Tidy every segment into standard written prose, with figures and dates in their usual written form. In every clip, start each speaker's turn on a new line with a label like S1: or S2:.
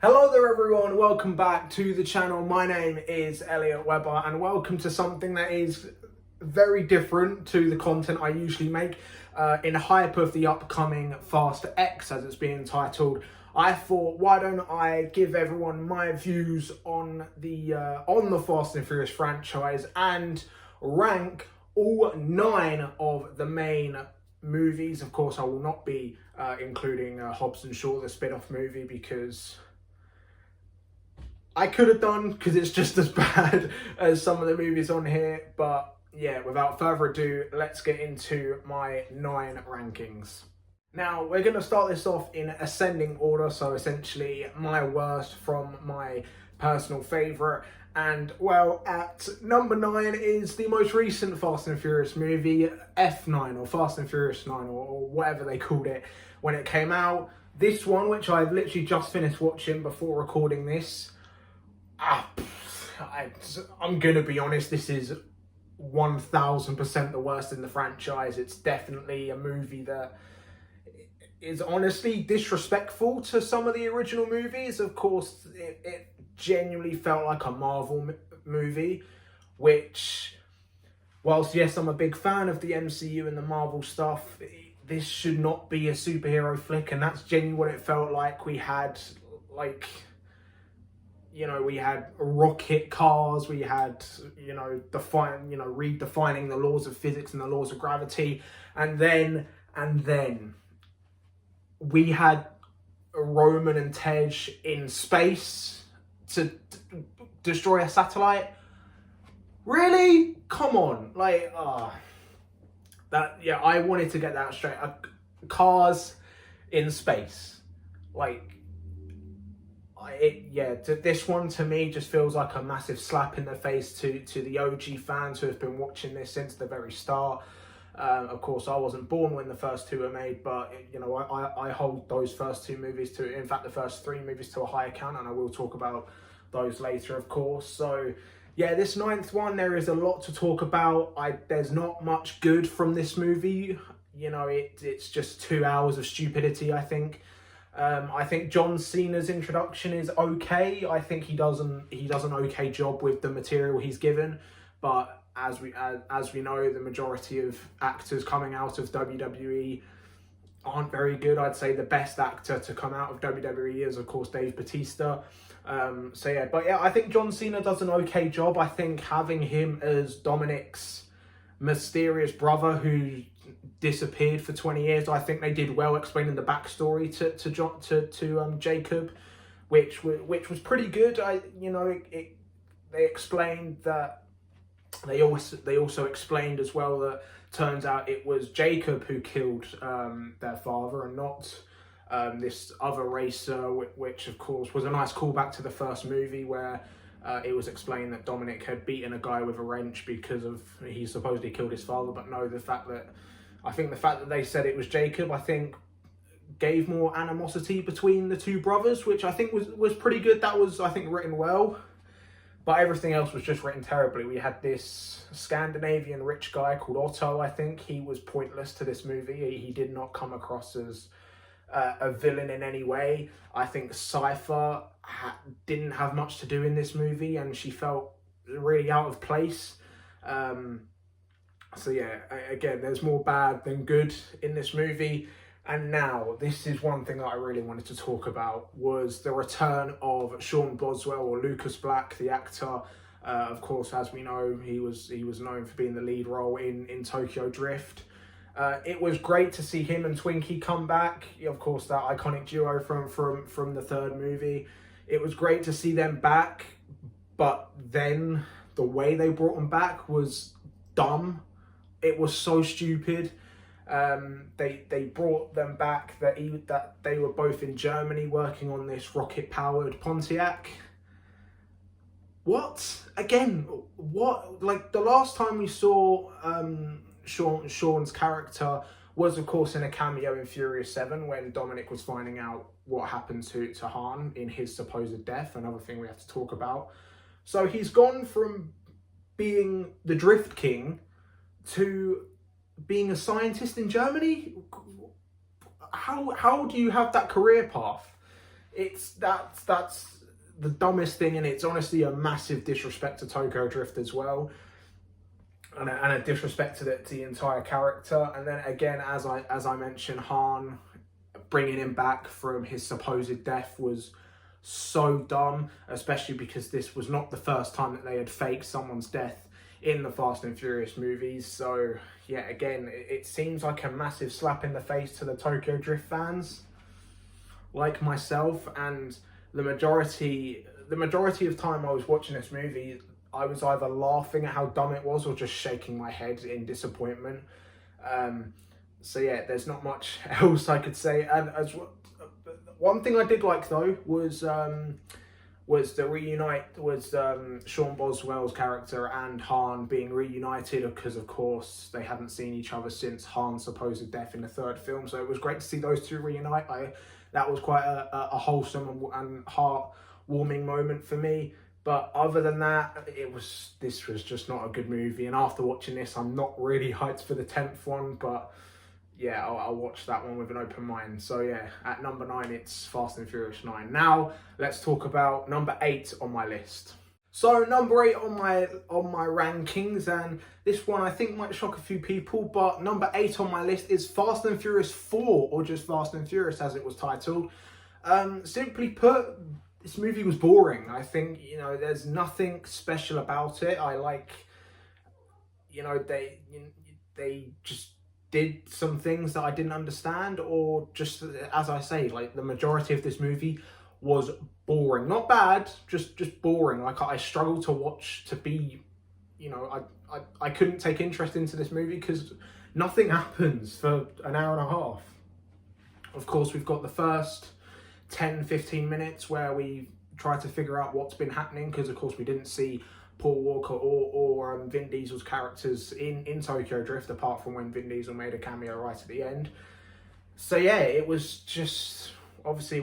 S1: Hello there everyone, welcome back to the channel. My name is Elliot Webber and welcome to something that is very different to the content I usually make. In hype of the upcoming Fast X, as it's being titled, I thought, why don't I give everyone my views on the Fast and Furious franchise and rank all 9 of the main movies. Of course, I will not be including Hobbs and Shaw, the spin-off movie, because I could have done, because it's just as bad as some of the movies on here. But yeah, without further ado, let's get into my 9 rankings. Now, we're going to start this off in ascending order, so essentially my worst from my personal favourite. And, well, at number 9 is the most recent Fast and Furious movie, F9, or Fast and Furious 9, or whatever they called it when it came out. This one, which I've literally just finished watching before recording this, I'm going to be honest, this is 1000% the worst in the franchise. It's definitely a movie that is honestly disrespectful to some of the original movies. Of course, it genuinely felt like a Marvel movie, which, whilst yes, I'm a big fan of the MCU and the Marvel stuff, this should not be a superhero flick, and that's genuinely what it felt like. We had, like, we had rocket cars, we had, redefining the laws of physics and the laws of gravity, and then we had Roman and Tej in space to destroy a satellite. Really? Come on. I wanted to get that straight. Cars in space. This one to me just feels like a massive slap in the face to the OG fans who have been watching this since the very start. Of course, I wasn't born when the first 2 were made, but I hold those first 2 movies to, in fact, the first 3 movies to a high account, and I will talk about those later, of course. So yeah, this 9th one, there is a lot to talk about. There's not much good from this movie. It's just 2 hours of stupidity, I think. I think John Cena's introduction is okay. I think he does an okay job with the material he's given, but as we know, the majority of actors coming out of WWE aren't very good. I'd say the best actor to come out of WWE is, of course, Dave Bautista. I think John Cena does an okay job. I think having him as Dominic's mysterious brother who disappeared for 20 years, I think they did well explaining the backstory to Jacob, which was pretty good. They explained that they also explained as well that turns out it was Jacob who killed their father and not this other racer, which of course was a nice callback to the first movie where it was explained that Dominic had beaten a guy with a wrench because he supposedly killed his father. But no, the fact that they said it was Jacob, I think, gave more animosity between the 2 brothers, which I think was pretty good. That was, I think, written well, but everything else was just written terribly. We had this Scandinavian rich guy called Otto. I think he was pointless to this movie. He did not come across as a villain in any way. I think Cypher didn't have much to do in this movie, and she felt really out of place. So yeah, again, there's more bad than good in this movie. And now, this is one thing that I really wanted to talk about, was the return of Sean Boswell, or Lucas Black, the actor. Of course, as we know, he was known for being the lead role in Tokyo Drift. It was great to see him and Twinkie come back. Of course, that iconic duo from the 3rd movie. It was great to see them back, but then the way they brought them back was dumb. It was so stupid. They brought them back that they were both in Germany working on this rocket-powered Pontiac. What? Again, what? Like, the last time we saw Sean's character was, of course, in a cameo in Furious 7 when Dominic was finding out what happened to Han in his supposed death, another thing we have to talk about. So he's gone from being the Drift King to being a scientist in Germany. How do you have that career path? that's the dumbest thing, and it's honestly a massive disrespect to Tokyo Drift as well, and a disrespect to the entire character. And then again, as I mentioned, Han bringing him back from his supposed death was so dumb, especially because this was not the first time that they had faked someone's death in the Fast and Furious movies. So yeah, again, it seems like a massive slap in the face to the Tokyo Drift fans like myself. And the majority of time I was watching this movie, I was either laughing at how dumb it was or just shaking my head in disappointment. So yeah, there's not much else I could say. And as one thing I did like though was Sean Boswell's character and Han being reunited, because of course they hadn't seen each other since Han's supposed death in the third film. So it was great to see those two reunite. That was quite a wholesome and heartwarming moment for me. But other than that, this was just not a good movie. And after watching this, I'm not really hyped for the 10th one, but yeah, I'll watch that one with an open mind. So yeah, at number 9, it's Fast and Furious 9. Now, let's talk about number 8 on my list. So number 8 on my rankings, and this one I think might shock a few people, but number 8 on my list is Fast and Furious 4, or just Fast and Furious as it was titled. Simply put, this movie was boring. I think, there's nothing special about it. I like, they just did some things that I didn't understand, or just, as I say, like the majority of this movie was boring. Not bad, just boring. Like I struggled to watch, to be, I couldn't take interest into this movie because nothing happens for an hour and a half. Of course, we've got the first 10-15 minutes where we try to figure out what's been happening, because of course we didn't see Paul Walker or Vin Diesel's characters in Tokyo Drift, apart from when Vin Diesel made a cameo right at the end. So yeah, it was just, obviously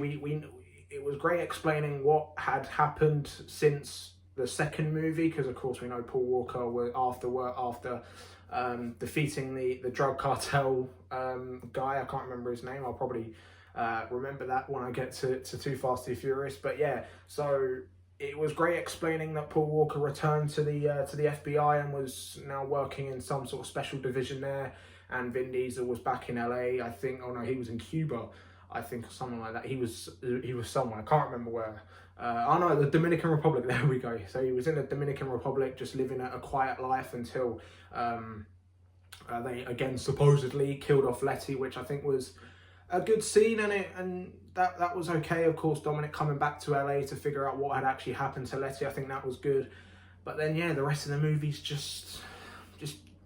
S1: it was great explaining what had happened since the second movie, because of course we know Paul Walker was after defeating the drug cartel guy. I can't remember his name. I'll probably remember that when I get to Too Fast Too Furious. But yeah, so it was great explaining that Paul Walker returned to the FBI and was now working in some sort of special division there, and Vin Diesel was back in LA, I think. Oh no, he was in Cuba, I think, or something like that. He was somewhere, I can't remember where. Oh no, the Dominican Republic, there we go. So he was in the Dominican Republic, just living a quiet life until they again supposedly killed off Letty, which I think was a good scene, and that was okay. Of course, Dominic coming back to LA to figure out what had actually happened to Letty, I think that was good. But then yeah, the rest of the movie's just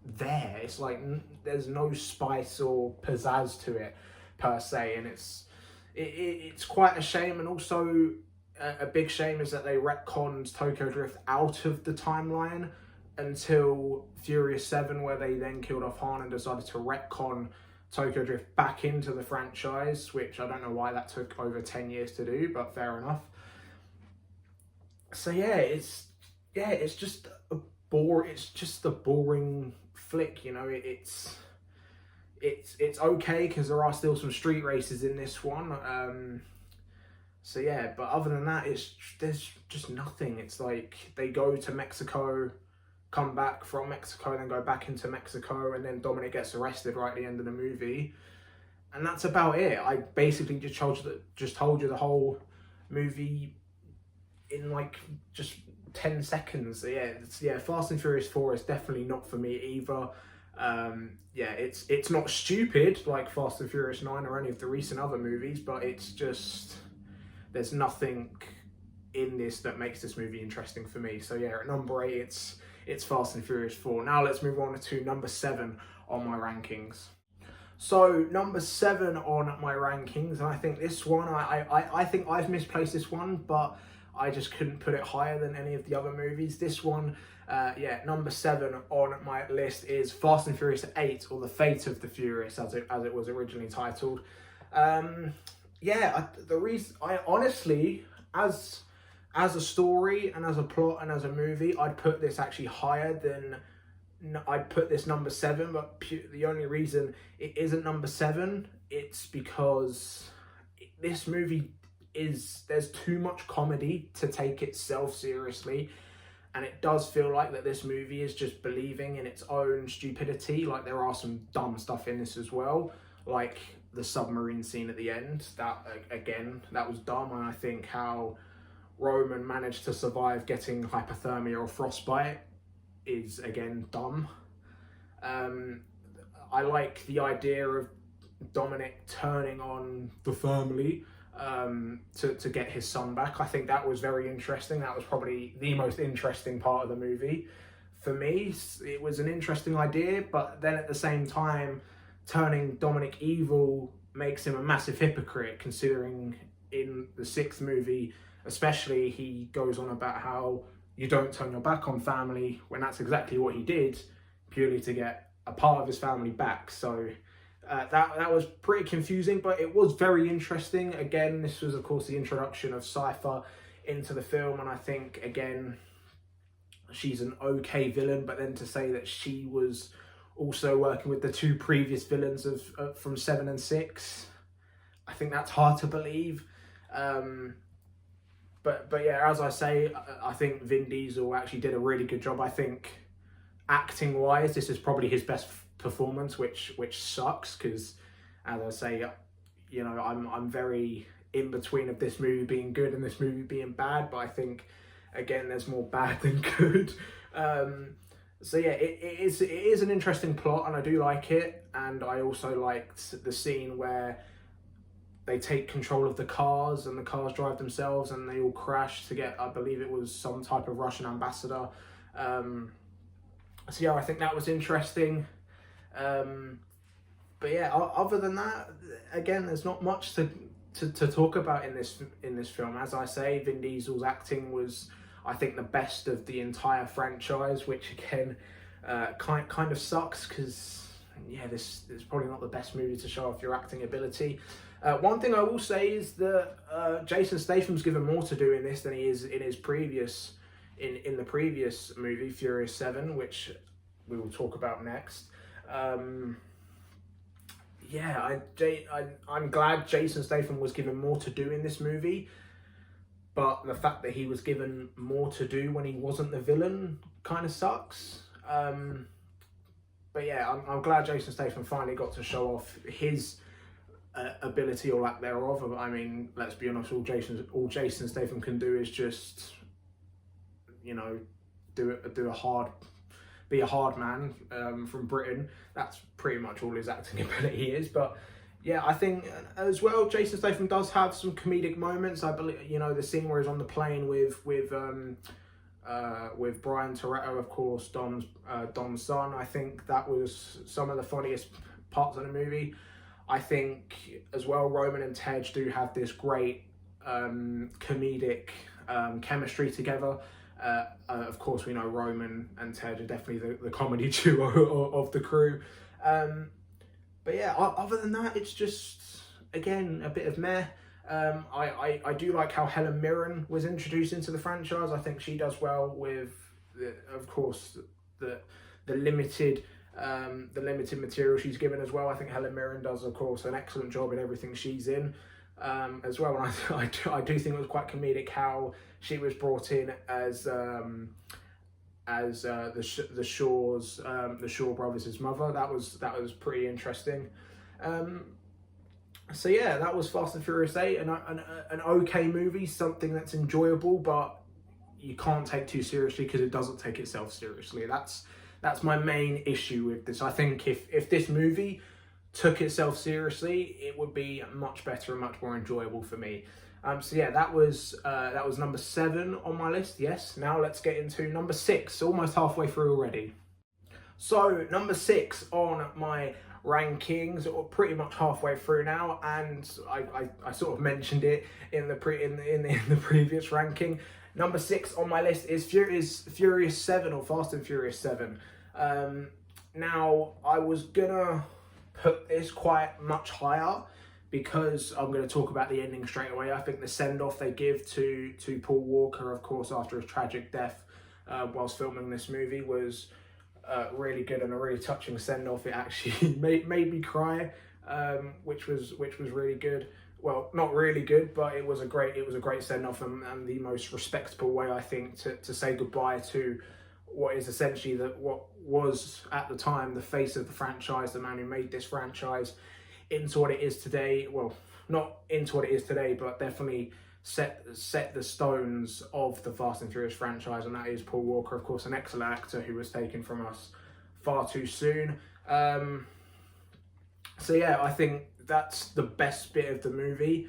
S1: there. It's like there's no spice or pizzazz to it per se, and it's quite a shame. And also a big shame is that they retconned Tokyo Drift out of the timeline until Furious 7, where they then killed off Han and decided to retcon Tokyo Drift back into the franchise, which I don't know why that took over 10 years to do, but fair enough. So yeah, it's just a boring flick, it's okay because there are still some street races in this one. So yeah, but other than that, there's just nothing. It's like they go to Mexico, come back from Mexico, then go back into Mexico, and then Dominic gets arrested right at the end of the movie, and that's about it. I basically just told you the whole movie in like just 10 seconds. Yeah, Fast and Furious 4 is definitely not for me either. Yeah, it's not stupid like Fast and Furious 9 or any of the recent other movies, but it's just, there's nothing in this that makes this movie interesting for me. So yeah, at number 8, it's Fast and Furious 4. Now let's move on to number 7 on my rankings. So number 7 on my rankings, and I think this one, I think I've misplaced this one, but I just couldn't put it higher than any of the other movies. This one, number 7 on my list is Fast and Furious 8, or The Fate of the Furious, as it was originally titled. The reason, I honestly, as a story and as a plot and as a movie, I'd put this actually higher than, I'd put this number 7, but the only reason it isn't number 7, it's because this movie there's too much comedy to take itself seriously, and it does feel like that this movie is just believing in its own stupidity. Like, there are some dumb stuff in this as well, like the submarine scene at the end. That, again, that was dumb. And I think how Roman managed to survive getting hypothermia or frostbite is, again, dumb. I like the idea of Dominic turning on the family to get his son back. I think that was very interesting. That was probably the most interesting part of the movie. For me, it was an interesting idea, but then at the same time, turning Dominic evil makes him a massive hypocrite, considering in the 6th movie, especially, he goes on about how you don't turn your back on family, when that's exactly what he did, purely to get a part of his family back. So that was pretty confusing, but it was very interesting. Again, this was, of course, the introduction of Cypher into the film, and I think, again, she's an okay villain, but then to say that she was also working with the 2 previous villains of from 7 and 6, I think that's hard to believe. But yeah, as I say, I think Vin Diesel actually did a really good job. I think acting wise, this is probably his best performance, which sucks, because as I say, you know, I'm very in between of this movie being good and this movie being bad, but I think, again, there's more bad than good. So yeah, it is an interesting plot, and I do like it. And I also liked the scene where they take control of the cars and the cars drive themselves and they all crash to get, I believe it was some type of Russian ambassador. So yeah, I think that was interesting. But yeah, other than that, again, there's not much to talk about in this film. As I say, Vin Diesel's acting was, I think, the best of the entire franchise, which again kind of sucks, because yeah, this is probably not the best movie to show off your acting ability. One thing I will say is that Jason Statham's given more to do in this than he is in his previous in the previous movie, Furious 7, which we will talk about next. Yeah, I'm glad Jason Statham was given more to do in this movie, but the fact that he was given more to do when he wasn't the villain kind of sucks. But yeah, I'm glad Jason Statham finally got to show off his ability, or lack thereof. I mean, let's be honest, all Jason Statham can do is just, you know, be a hard man from Britain. That's pretty much all his acting ability is. But yeah, I think as well, Jason Statham does have some comedic moments. I believe, you know, the scene where he's on the plane with Brian Toretto, of course, Dom's son. I think that was some of the funniest parts of the movie. I think as well, Roman and Tej do have this great comedic chemistry together. Of course, we know Roman and Tej are definitely the comedy duo of the crew. But yeah, other than that, it's just, again, a bit of meh. I do like how Helen Mirren was introduced into the franchise. I think she does well with, of course, the limited material she's given as well. I think Helen Mirren does, of course, an excellent job in everything she's in as well. And I do think it was quite comedic how she was brought in as the Shaw brothers' mother. That was pretty interesting. So yeah, that was Fast and Furious 8, an okay movie, something that's enjoyable, but you can't take too seriously because it doesn't take itself seriously. That's my main issue with this. I think if this movie took itself seriously, it would be much better and much more enjoyable for me. So yeah, that was number 7 on my list. Yes, now let's get into number 6. Almost halfway through already. So number 6 on my rankings, or pretty much halfway through now, and I sort of mentioned it in the previous ranking. Number 6 on my list is Furious 7, or Fast and Furious 7. Now, I was gonna put this quite much higher because I'm going to talk about the ending straight away. I think the send-off they give to Paul Walker, of course, after his tragic death whilst filming this movie, was really good and a really touching send-off. It actually made me cry, which was really good. well, not really good, but it was a great send off, and the most respectable way, I think, to say goodbye to what is essentially what was at the time the face of the franchise, the man who made this franchise into what it is today. Well, not into what it is today, but definitely set the stones of the Fast and Furious franchise, and that is Paul Walker, of course, an excellent actor who was taken from us far too soon. So yeah, I think that's the best bit of the movie,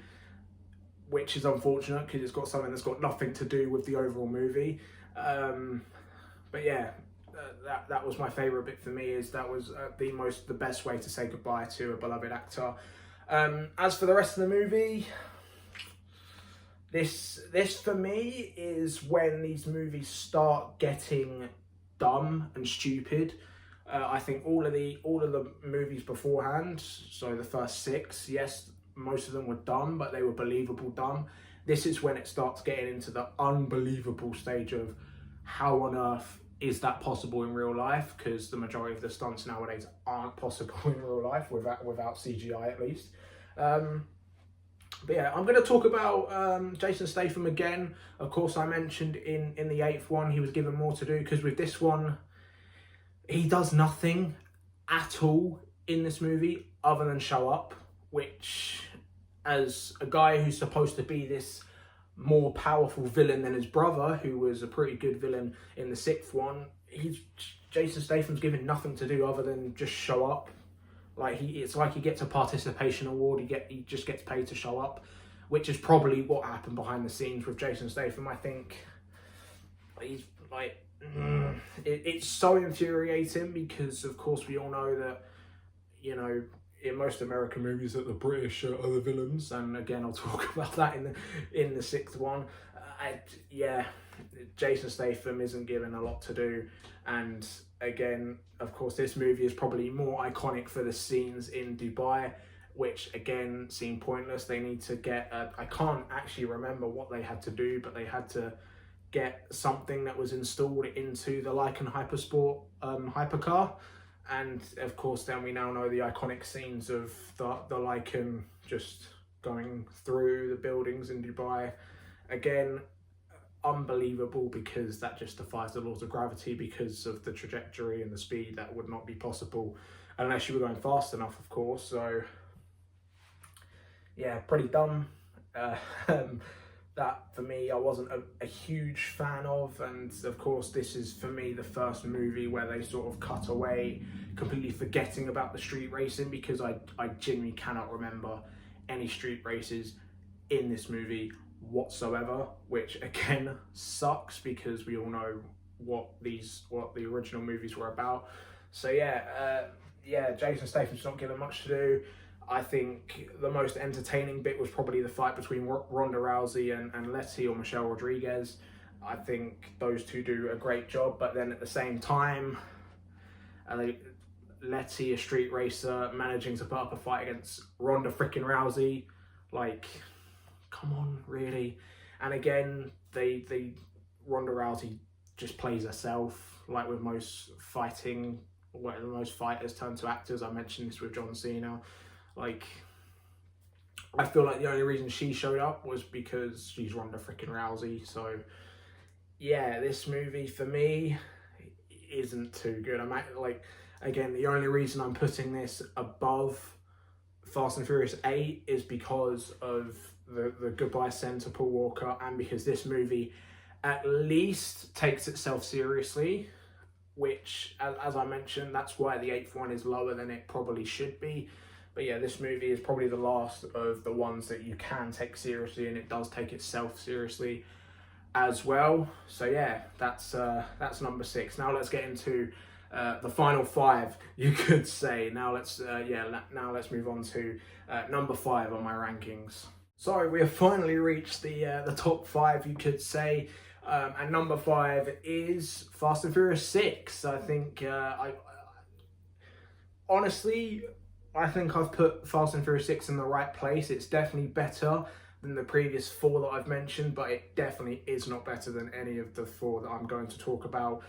S1: which is unfortunate because it's got something that's got nothing to do with the overall movie. But yeah, that was my favourite bit for me. Is that was the best way to say goodbye to a beloved actor. As for the rest of the movie, this for me is when these movies start getting dumb and stupid. I think all of the movies beforehand, so the first 6, yes, most of them were dumb, but they were believable dumb. This is when it starts getting into the unbelievable stage of how on earth is that possible in real life, because the majority of the stunts nowadays aren't possible in real life without CGI at least. But yeah, I'm going to talk about Jason Statham again. Of course, I mentioned in the 8th one he was given more to do, because with this one, he does nothing at all in this movie other than show up, which, as a guy who's supposed to be this more powerful villain than his brother, who was a pretty good villain in the 6th one, Jason Statham's given nothing to do other than just show up. Like it's like he gets a participation award. He just gets paid to show up, which is probably what happened behind the scenes with Jason Statham. I think he's like, it's so infuriating, because of course we all know that, you know, in most American movies that the British are the villains, and again I'll talk about that in the 6th one. Yeah, Jason Statham isn't given a lot to do, and again, of course, this movie is probably more iconic for the scenes in Dubai, which again seem pointless. They need to get I can't actually remember what they had to do, but they had to get something that was installed into the Lykan Hypersport hypercar. And of course, then we now know the iconic scenes of the Lykan just going through the buildings in Dubai. Again, unbelievable, because that just defies the laws of gravity, because of the trajectory and the speed. That would not be possible unless you were going fast enough, of course. So yeah, pretty dumb. That for me, I wasn't a huge fan of, and of course this is for me the first movie where they sort of cut away, completely forgetting about the street racing, because I genuinely cannot remember any street races in this movie whatsoever, which again sucks, because we all know what the original movies were about. So yeah, Jason Statham's not given much to do. I think the most entertaining bit was probably the fight between Ronda Rousey and Letty, or Michelle Rodriguez. I think those two do a great job, but then at the same time, Letty, a street racer, managing to put up a fight against Ronda freaking Rousey, like, come on, really? And again, Ronda Rousey just plays herself, like with most most fighters turn to actors. I mentioned this with John Cena. Like, I feel like the only reason she showed up was because she's Ronda freaking Rousey. So yeah, this movie for me isn't too good. Again, the only reason I'm putting this above Fast and Furious 8 is because of the goodbye send to Paul Walker, and because this movie at least takes itself seriously, which, as I mentioned, that's why the 8th one is lower than it probably should be. But yeah, this movie is probably the last of the ones that you can take seriously, and it does take itself seriously as well. So yeah, that's number 6. Now let's get into the final 5, you could say. Now let's move on to number 5 on my rankings. So we have finally reached the top 5, you could say, and number 5 is Fast and Furious 6. I think honestly, I think I've put Fast and Furious 6 in the right place. It's definitely better than the previous 4 that I've mentioned, but it definitely is not better than any of the 4 that I'm going to talk about.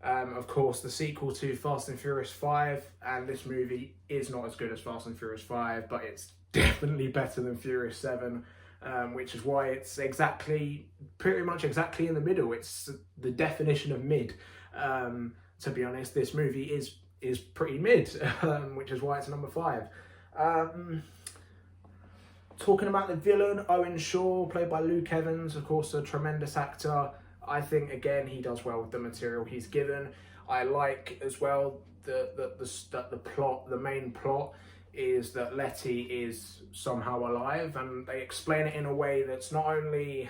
S1: Of course, the sequel to Fast and Furious 5, and this movie is not as good as Fast and Furious 5, but it's definitely better than Furious 7, which is why it's pretty much exactly in the middle. It's the definition of mid. To be honest, this movie is pretty mid, which is why it's number 5. Talking about the villain, Owen Shaw, played by Luke Evans, of course, a tremendous actor. I think, again, he does well with the material he's given. I like, as well, the plot, the main plot, is that Letty is somehow alive, and they explain it in a way that's not only...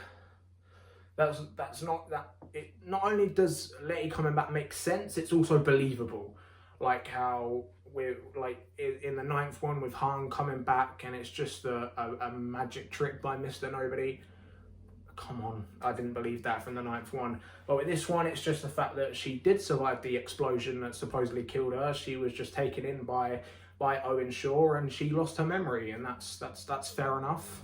S1: It not only does Letty coming back make sense, it's also believable. Like how we're like in the 9th one with Han coming back, and it's just a magic trick by Mr. Nobody. Come on, I didn't believe that from the 9th one. But with this one, it's just the fact that she did survive the explosion that supposedly killed her. She was just taken in by Owen Shaw, and she lost her memory, and that's fair enough.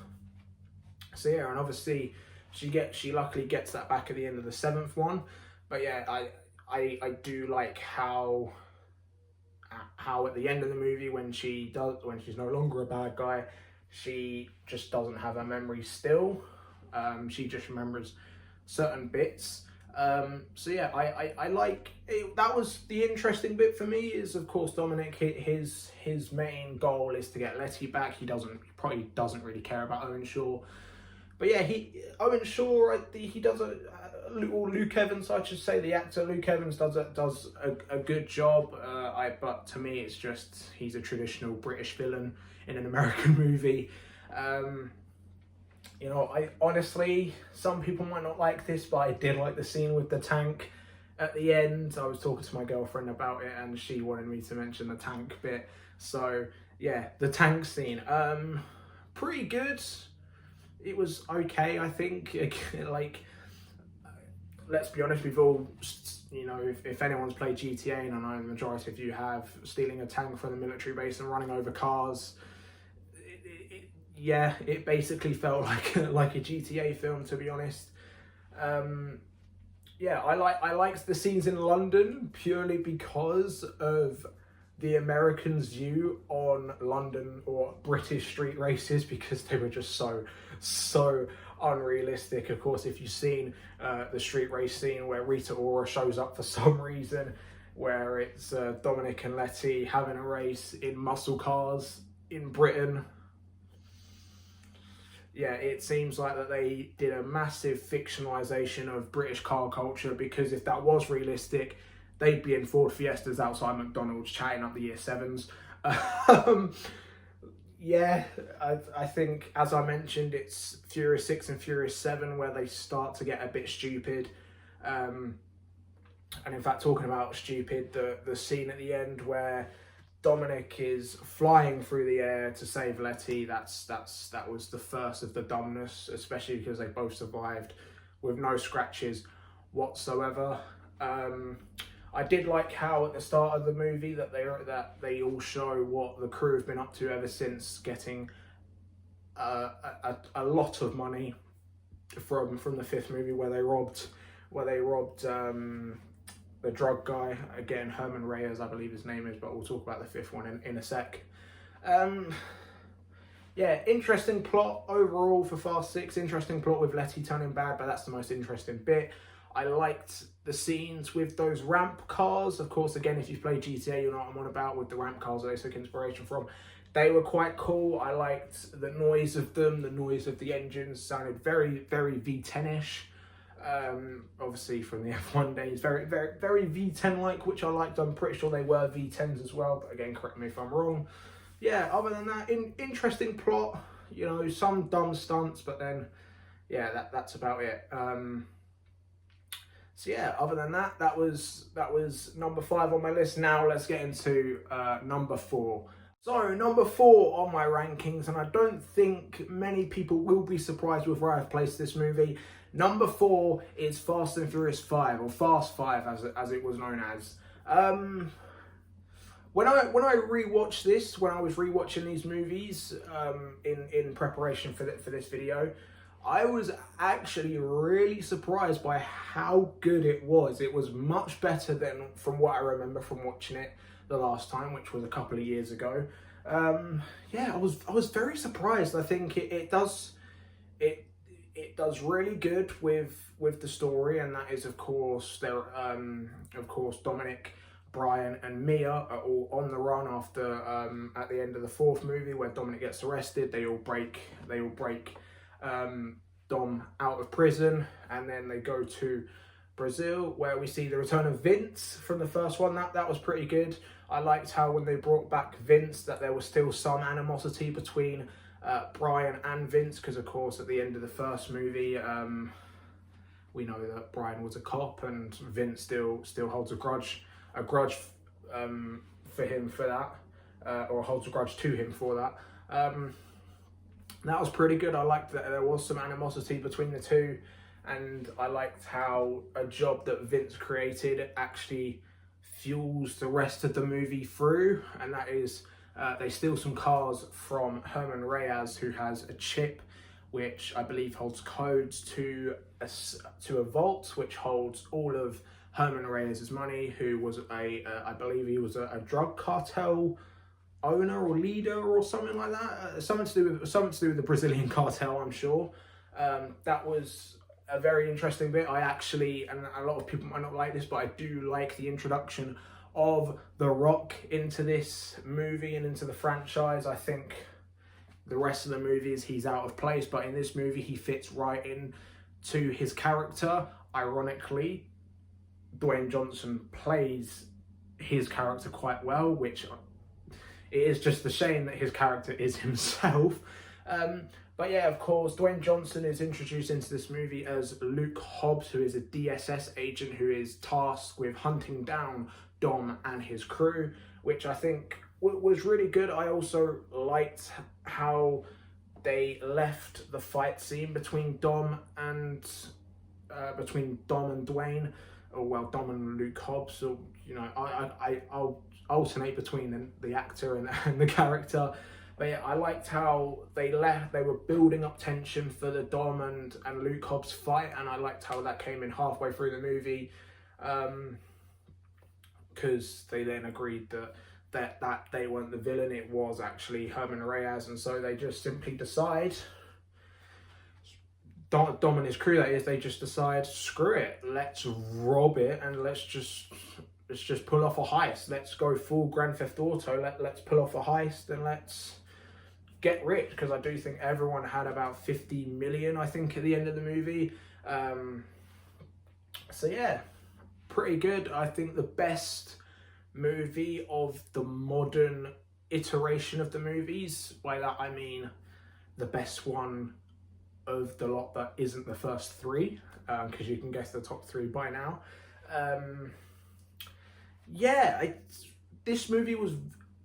S1: So yeah, and obviously she luckily gets that back at the end of the 7th one. But yeah, I do like how at the end of the movie, when she's no longer a bad guy, she just doesn't have her memory still. She just remembers certain bits. So yeah, I like it. That was the interesting bit for me, is of course Dominic, his main goal is to get Letty back. He probably doesn't really care about Owen Shaw. But yeah, Owen Shaw, he does or Luke Evans, I should say, the actor Luke Evans does a good job. But to me, it's just he's a traditional British villain in an American movie. You know, I honestly, some people might not like this, but I did like the scene with the tank at the end. I was talking to my girlfriend about it, and she wanted me to mention the tank bit. So yeah, the tank scene, pretty good. It was okay, I think. Like, let's be honest, we've all, you know, if anyone's played GTA, and I know the majority of you have, stealing a tank from the military base and running over cars, yeah, it basically felt like a GTA film, to be honest. Yeah, I liked the scenes in London purely because of the Americans' view on London or British street races, because they were just so unrealistic. Of course, if you've seen the street race scene where Rita Ora shows up for some reason, where it's Dominic and Letty having a race in muscle cars in Britain, yeah, it seems like that they did a massive fictionalization of British car culture, because if that was realistic, they'd be in Ford Fiestas outside McDonald's chatting up the year 7s. Yeah, I think, as I mentioned, it's Furious 6 and Furious 7 where they start to get a bit stupid. And in fact, talking about stupid, the scene at the end where Dominic is flying through the air to save Letty, that was the first of the dumbness, especially because they both survived with no scratches whatsoever. I did like how at the start of the movie that they all show what the crew have been up to ever since getting a lot of money from the 5th movie, where they robbed the drug guy, again Herman Reyes, I believe his name is, but we'll talk about the 5th one in a sec. Yeah, interesting plot overall for Fast 6. Interesting plot with Letty turning bad, but that's the most interesting bit. I liked the scenes with those ramp cars. Of course, again, if you've played GTA, you know what I'm on about with the ramp cars that they took inspiration from. They were quite cool. I liked the noise of them. The noise of the engines sounded very, very V10-ish. Obviously from the F1 days, very, very, very V10-like, which I liked. I'm pretty sure they were V10s as well, but again, correct me if I'm wrong. Yeah, other than that, interesting plot. You know, some dumb stunts, but then, yeah, that's about it. So yeah, other than that, that was number 5 on my list. Now let's get into number 4. So number 4 on my rankings, and I don't think many people will be surprised with where I've placed this movie. Number 4 is Fast and Furious 5, or Fast 5 as it was known as. When I rewatched this, when I was rewatching these movies in preparation for this video, I was actually really surprised by how good it was. It was much better than from what I remember from watching it the last time, which was a couple of years ago. Yeah, I was very surprised. I think it it does really good with the story, and that is of course Dominic, Brian, and Mia are all on the run after at the end of the fourth movie where Dominic gets arrested. They all break Dom out of prison, and then they go to Brazil, where we see the return of Vince from the first one. That was pretty good. I liked how when they brought back Vince, that there was still some animosity between Brian and Vince, because of course at the end of the first movie, we know that Brian was a cop, and Vince still holds a grudge for him for that, or holds a grudge to him for that. That was pretty good. I liked that there was some animosity between the two, and I liked how a job that Vince created actually fuels the rest of the movie through, and that is they steal some cars from Herman Reyes, who has a chip which I believe holds codes to a vault which holds all of Herman Reyes' money, who was I believe he was a drug cartel owner or leader or something like that, something to do with the Brazilian cartel, I'm sure. That was a very interesting bit. I actually, and a lot of people might not like this, but I do like the introduction of The Rock into this movie and into the franchise. I think the rest of the movies he's out of place, but in this movie he fits right in to his character. Ironically, Dwayne Johnson plays his character quite well, which it is just a shame that his character is himself. But yeah, of course, Dwayne Johnson is introduced into this movie as Luke Hobbs, who is a DSS agent who is tasked with hunting down Dom and his crew, which I think was really good. I also liked how they left the fight scene between Dom and Dwayne, or well, Dom and Luke Hobbs. So you know, I'll alternate between the actor and the character. But yeah, I liked how they were building up tension for the Dom and Luke Hobbs fight, and I liked how that came in halfway through the movie, because they then agreed that they weren't the villain, it was actually Herman Reyes, and so they just simply decide, Dom and his crew, that is, they just decide, screw it, let's rob it, and let's just pull off a heist. Let's go full Grand Theft Auto. Let's pull off a heist and let's get rich, because I do think everyone had about 50 million, I think, at the end of the movie. So yeah, pretty good. I think the best movie of the modern iteration of the movies. By that I mean the best one of the lot that isn't the first three, because you can guess the top three by now. Yeah, this movie was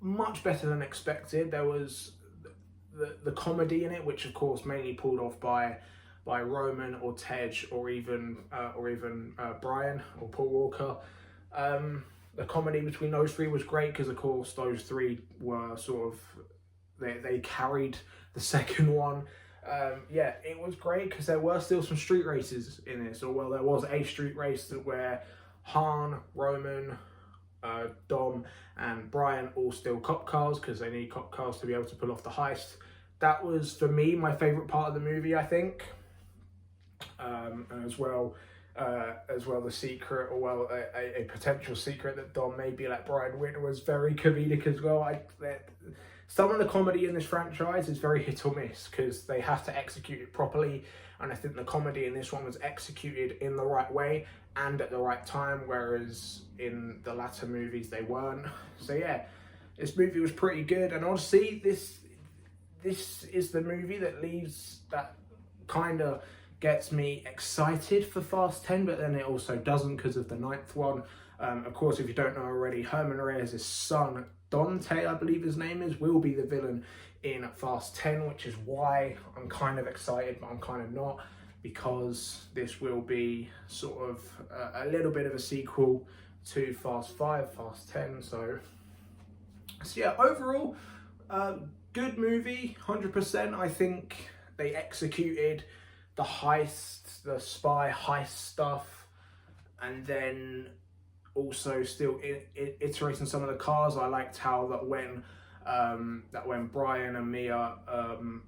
S1: much better than expected. There was the comedy in it, which of course mainly pulled off by Roman or Tej or even Brian or Paul Walker. The comedy between those three was great, because of course those three were sort of they carried the second one. Yeah, it was great because there were still some street races in this, or well, there was a street race where Han, Roman, Dom and Brian all steal cop cars, because they need cop cars to be able to pull off the heist. That was, for me, my favourite part of the movie, I think. And as well the secret, or well, a potential secret that Dom may be like Brian Winter, was very comedic as well. Some of the comedy in this franchise is very hit or miss, because they have to execute it properly, and I think the comedy in this one was executed in the right way and at the right time, whereas in the latter movies they weren't. So yeah, this movie was pretty good, and honestly, this is the movie that kind of gets me excited for Fast 10, but then it also doesn't, because of the ninth one. Of course, if you don't know already, Herman Reyes' son, Dante, I believe his name is, will be the villain in Fast 10, which is why I'm kind of excited, but I'm kind of not, because this will be sort of a little bit of a sequel to Fast 5, Fast 10. So yeah, overall, good movie, 100%. I think they executed the heist, the spy heist stuff, and then also still iterating some of the cars. I liked how that when that when Brian and Mia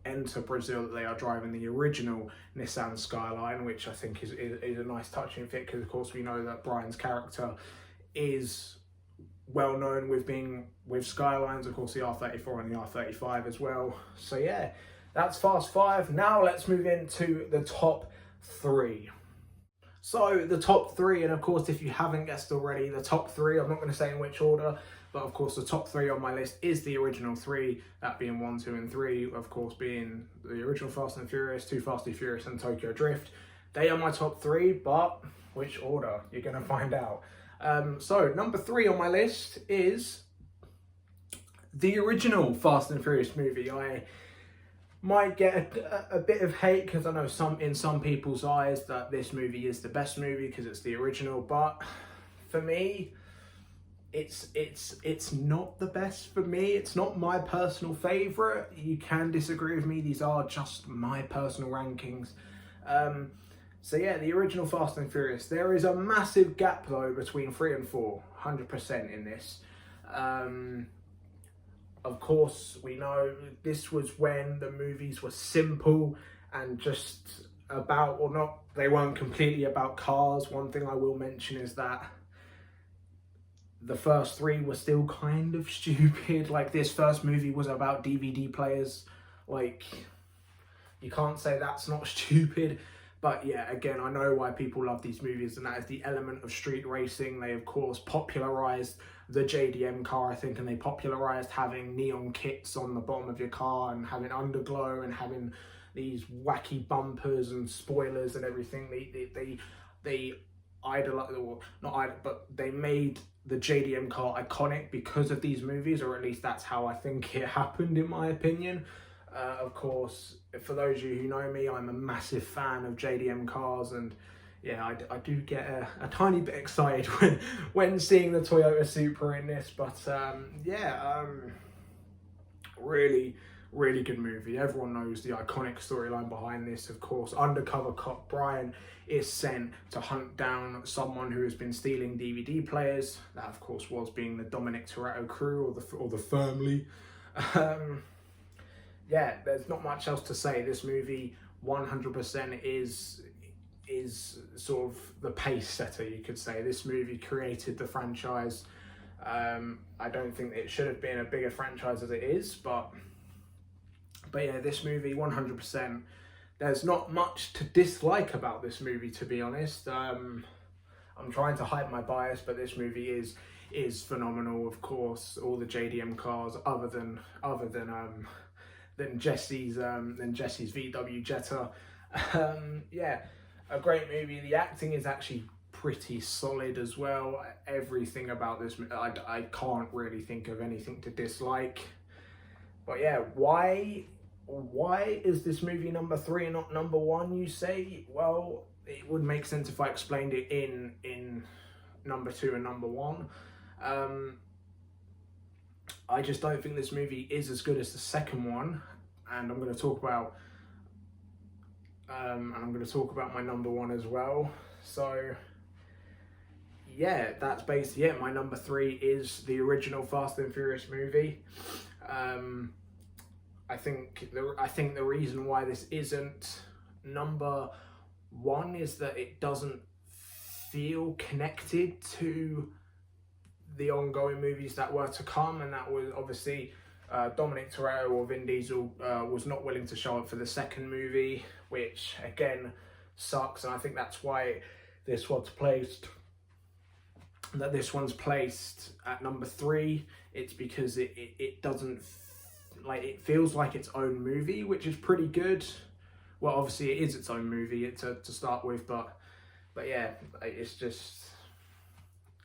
S1: enter Brazil, they are driving the original Nissan Skyline, which I think is a nice touching fit, because of course we know that Brian's character is well known with Skylines, of course the R34 and the R35 as well. So yeah, that's Fast 5. Now let's move into the top 3. So the top 3, and of course if you haven't guessed already, the top 3, I'm not going to say in which order, but of course the top 3 on my list is the original 3, that being 1, 2 and 3, of course being the original Fast and Furious, Too Fast, Too Furious and Tokyo Drift. They are my top 3, but which order? You're going to find out. So number 3 on my list is the original Fast and Furious movie. I might get a bit of hate, because I know in some people's eyes that this movie is the best movie because it's the original, but for me, it's not the best for me. It's not my personal favorite. You can disagree with me. These are just my personal rankings. So yeah, the original Fast and Furious. There is a massive gap though between 3 and 4, 100% in this. Of course, we know this was when the movies were simple and just about, or not, they weren't completely about cars. One thing I will mention is that the first 3 were still kind of stupid. Like, this first movie was about DVD players. Like, you can't say that's not stupid. But yeah, again, I know why people love these movies, and that is the element of street racing. They, of course, popularised the JDM car, I think, and they popularised having neon kits on the bottom of your car and having underglow and having these wacky bumpers and spoilers and everything. They idolized, or not idol, but they made the JDM car iconic because of these movies, or at least that's how I think it happened, in my opinion. Of course, for those of you who know me, I'm a massive fan of JDM cars, and yeah, I do get a tiny bit excited when seeing the Toyota Supra in this. But really, really good movie. Everyone knows the iconic storyline behind this. Of course, undercover cop Brian is sent to hunt down someone who has been stealing DVD players. That, of course, was being the Dominic Toretto crew, or the family. Yeah, there's not much else to say. This movie 100% is sort of the pace setter, you could say. This movie created the franchise. I don't think it should have been a bigger franchise as it is, but yeah, this movie 100%. There's not much to dislike about this movie, to be honest. I'm trying to hide my bias, but this movie is phenomenal. Of course, all the JDM cars, other than Jesse's VW Jetta. Yeah, a great movie. The acting is actually pretty solid as well. Everything about this, I can't really think of anything to dislike. But yeah, why is this movie number 3 and not number 1, you say? Well, it would make sense if I explained it in number 2 and number 1. I just don't think this movie is as good as the second one, and I'm going to talk about my number 1 as well. So yeah, that's basically it. My number 3 is the original Fast and Furious movie. I think the reason why this isn't number 1 is that it doesn't feel connected to the ongoing movies that were to come, and that was obviously Dominic Toretto, or Vin Diesel, was not willing to show up for the second movie, which again sucks, and I think that's why this one's placed at number 3. It's because it doesn't, it feels like its own movie, which is pretty good. Well, obviously it is its own movie to start with, but yeah, it's just,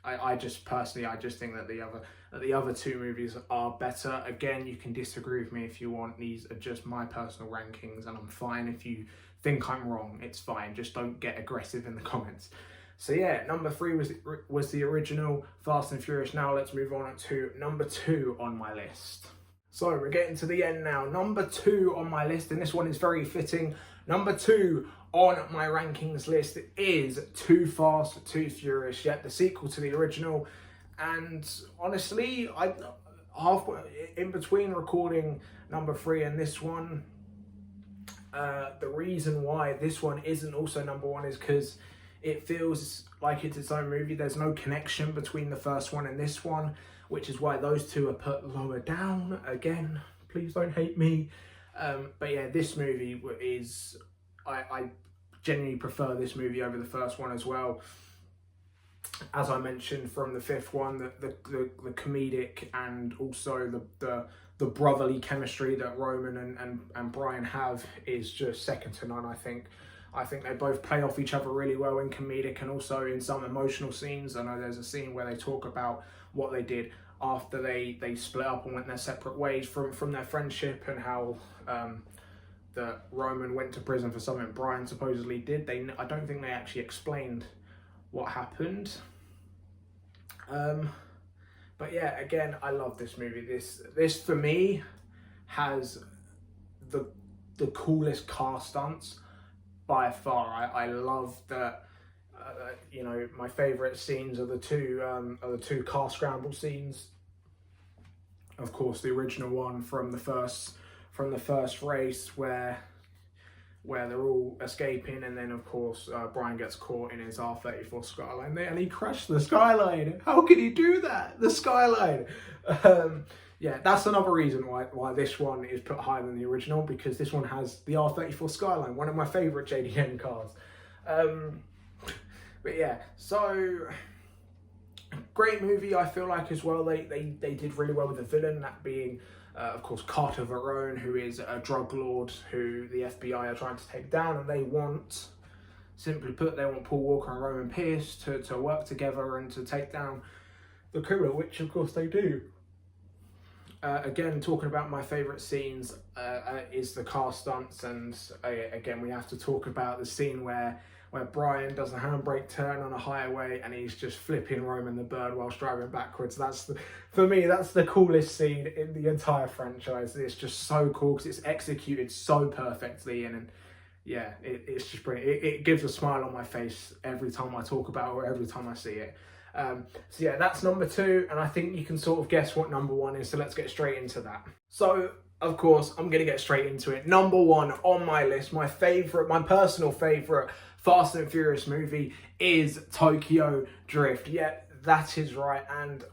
S1: I just personally think that the other 2 movies are better. Again, you can disagree with me if you want. These are just my personal rankings, and I'm fine if you think I'm wrong. It's fine. Just don't get aggressive in the comments. So yeah, number 3 was the original Fast and Furious. Now let's move on to number 2 on my list. So we're getting to the end now. Number 2 on my list, and this one is very fitting. Number 2 on my rankings list is Too Fast, Too Furious, yet the sequel to the original. And honestly, halfway in between recording number 3 and this one, the reason why this one isn't also number 1 is because it feels like it's its own movie. There's no connection between the first one and this one, which is why those two are put lower down. Again, please don't hate me. But yeah, this movie is, I genuinely prefer this movie over the first one as well. As I mentioned from the fifth one, the comedic and also the brotherly chemistry that Roman and Brian have is just second to none. I think they both play off each other really well in comedic and also in some emotional scenes. I know there's a scene where they talk about what they did after they split up and went their separate ways from their friendship, and how that Roman went to prison for something Brian supposedly did. I don't think they actually explained what happened. But yeah, again, I love this movie. This for me has the coolest car stunts by far. I love that. You know, my favourite scenes are the two car scramble scenes. Of course, the original one from the first race where they're all escaping, and then of course Brian gets caught in his R34 Skyline and he crashed the Skyline. How could he do that? The Skyline. Yeah, that's another reason why this one is put higher than the original, because this one has the R34 Skyline, one of my favourite JDM cars. But yeah, so great movie. I feel like as well they did really well with the villain, that being of course Carter Verone, who is a drug lord who the FBI are trying to take down, and they want, simply put, they want Paul Walker and Roman Pierce to work together and to take down the criminal, which of course they do. Again, talking about my favourite scenes is the car stunts, and again we have to talk about the scene where Brian does a handbrake turn on a highway and he's just flipping Roman the bird whilst driving backwards. For me, that's the coolest scene in the entire franchise. It's just so cool because it's executed so perfectly, and yeah, it's just brilliant. It gives a smile on my face every time I talk about it or every time I see it. So yeah, that's number 2, and I think you can sort of guess what number 1 is, so let's get straight into that. So of course, I'm going to get straight into it. Number 1 on my list, my personal favourite Fast and Furious movie is Tokyo Drift. Yeah, that is right, and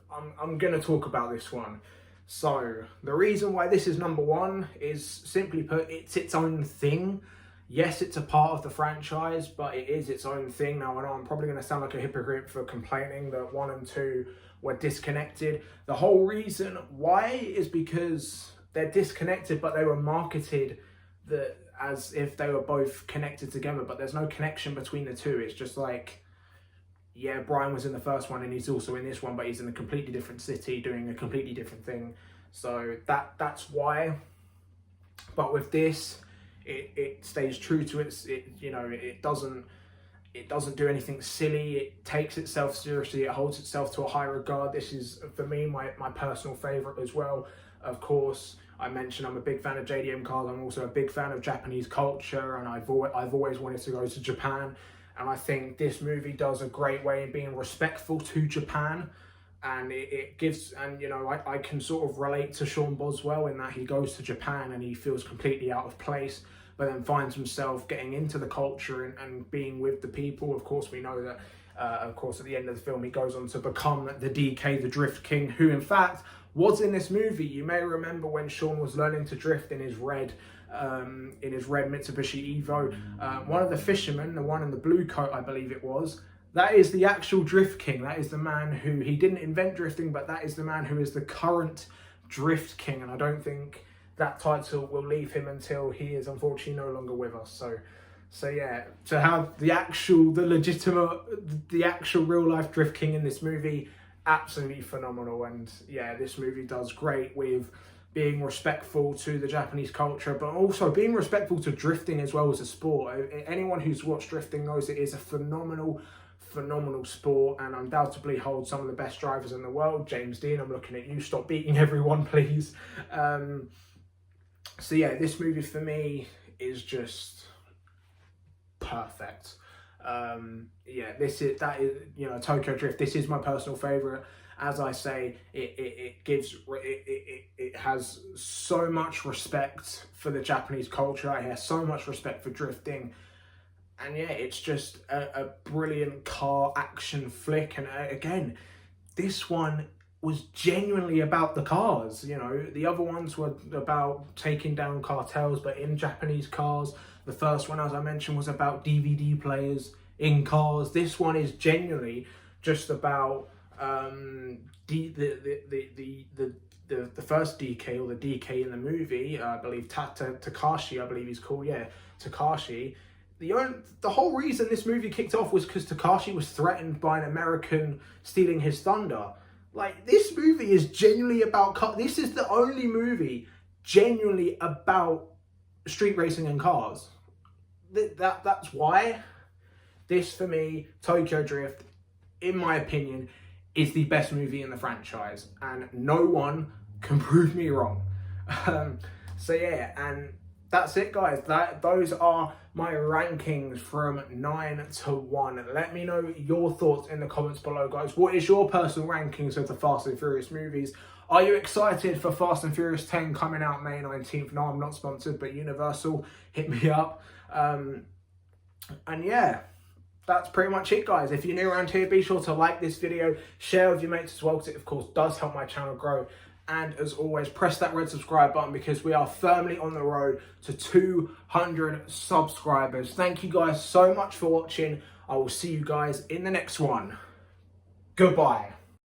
S1: I'm going to talk about this one. So, the reason why this is number 1 is, simply put, it's its own thing. Yes, it's a part of the franchise, but it is its own thing. Now, I know I'm probably going to sound like a hypocrite for complaining that 1 and 2 were disconnected. The whole reason why is because they're disconnected, but they were marketed as if they were both connected together, but there's no connection between the two. It's just like, yeah, Brian was in the first one and he's also in this one, but he's in a completely different city doing a completely different thing. So that's why. But with this, it stays true to it doesn't do anything silly. It takes itself seriously. It holds itself to a high regard. This is, for me, my personal favourite as well. Of course, I mentioned I'm a big fan of JDM cars. I'm also a big fan of Japanese culture, and I've always wanted to go to Japan. And I think this movie does a great way in being respectful to Japan. And it gives, and you know, I can sort of relate to Sean Boswell in that he goes to Japan and he feels completely out of place, but then finds himself getting into the culture and being with the people. Of course, we know that, of course, at the end of the film, he goes on to become the DK, the Drift King, who in fact was in this movie. You may remember when Sean was learning to drift in his red Mitsubishi Evo. One of the fishermen, the one in the blue coat, I believe it was, that is the actual Drift King. That is the man who, he didn't invent drifting, but that is the man who is the current Drift King. And I don't think that title will leave him until he is unfortunately no longer with us. So yeah, to have the actual real life Drift King in this movie, absolutely phenomenal. And yeah, this movie does great with being respectful to the Japanese culture, but also being respectful to drifting as well as a sport. Anyone who's watched drifting knows it is a phenomenal sport, and undoubtedly holds some of the best drivers in the world. James Dean, I'm looking at you, stop beating everyone, please. So yeah, this movie for me is just perfect. Yeah, that is, you know, Tokyo Drift. This is my personal favorite. As I say, it has so much respect for the Japanese culture. It has so much respect for drifting, and yeah, it's just a brilliant car action flick. And again, this one was genuinely about the cars. You know, the other ones were about taking down cartels, but in Japanese cars. The first one, as I mentioned, was about DVD players in cars. This one is genuinely just about the first DK, or the DK in the movie. I believe Takashi, I believe he's called. Yeah, Takashi. The whole reason this movie kicked off was because Takashi was threatened by an American stealing his thunder. Like, this movie is genuinely about this is the only movie genuinely about street racing and cars. That's why this, for me, Tokyo Drift, in my opinion, is the best movie in the franchise, and no one can prove me wrong. So yeah, and that's it, guys. Those are my rankings from 9 to 1. Let me know your thoughts in the comments below, guys. What is your personal rankings of the Fast and Furious movies? Are you excited for Fast and Furious 10 coming out May 19th? No, I'm not sponsored, but Universal, hit me up. And yeah, that's pretty much it, guys. If you're new around here, be sure to like this video, share with your mates as well, because it of course does help my channel grow. And as always, press that red subscribe button, because we are firmly on the road to 200 subscribers. Thank you guys so much for watching. I will see you guys in the next one. Goodbye.